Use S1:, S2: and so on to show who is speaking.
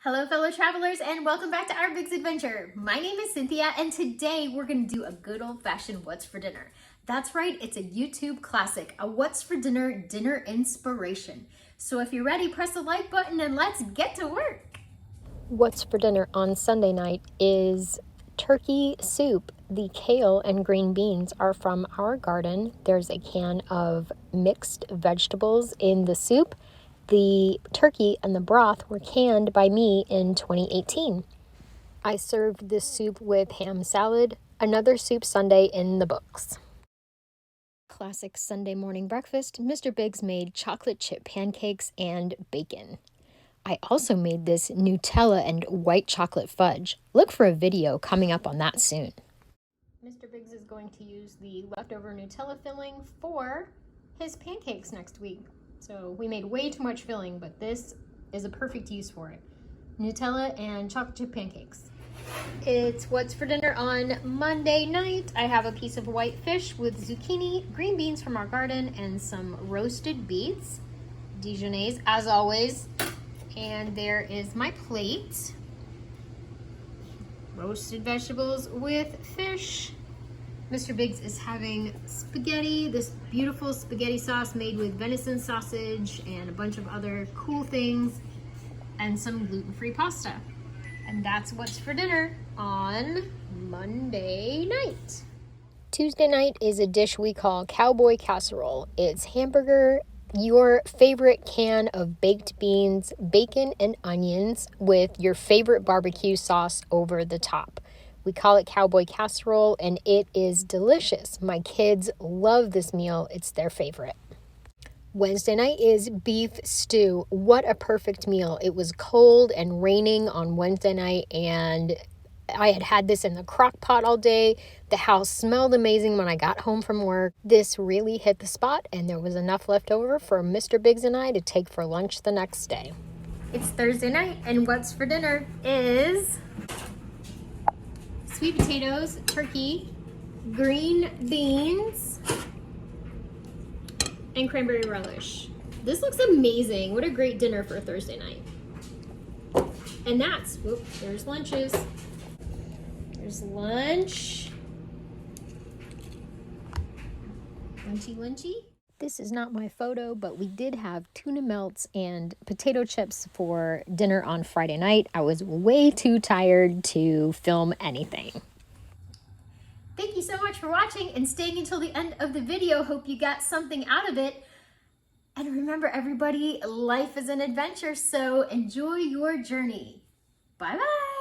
S1: Hello fellow travelers and welcome back to our Big's Adventure. My name is Cynthia and today we're going to do a good old-fashioned What's for Dinner. That's right, it's a YouTube classic, a What's for Dinner dinner inspiration. So if you're ready, press the like button and let's get to work.
S2: What's for dinner on Sunday night is turkey soup. The kale and green beans are from our garden. There's a can of mixed vegetables in the soup. The turkey and the broth were canned by me in 2018. I served this soup with ham salad, another soup Sunday in the books. Classic Sunday morning breakfast, Mr. Biggs made chocolate chip pancakes and bacon. I also made this Nutella and white chocolate fudge. Look for a video coming up on that soon. Mr. Biggs is going to use the leftover Nutella filling for his pancakes next week. So we made way too much filling, but this is a perfect use for it. Nutella and chocolate chip pancakes. It's What's for Dinner on Monday night. I have a piece of white fish with zucchini, green beans from our garden, and some roasted beets. Dijonnaise, as always. And there is my plate. Roasted vegetables with fish. Mr. Biggs is having spaghetti, this beautiful spaghetti sauce made with venison sausage and a bunch of other cool things, and some gluten-free pasta. And that's What's for Dinner on Monday night. Tuesday night is a dish we call Cowboy Casserole. It's hamburger, your favorite can of baked beans, bacon, and onions with your favorite barbecue sauce over the top. We call it Cowboy Casserole, and it is delicious. My kids love this meal. It's their favorite. Wednesday night is beef stew. What a perfect meal. It was cold and raining on Wednesday night, and I had this in the crock pot all day. The house smelled amazing when I got home from work. This really hit the spot, and there was enough left over for Mr. Biggs and I to take for lunch the next day.
S1: It's Thursday night, and What's for Dinner is sweet potatoes, turkey, green beans, and cranberry relish. This looks amazing. What a great dinner for a Thursday night. And that's, there's lunches. There's lunch. Lunchy.
S2: This is not my photo, but we did have tuna melts and potato chips for dinner on Friday night. I was way too tired to film anything.
S1: Thank you so much for watching and staying until the end of the video. Hope you got something out of it. And remember, everybody, life is an adventure, so enjoy your journey. Bye-bye.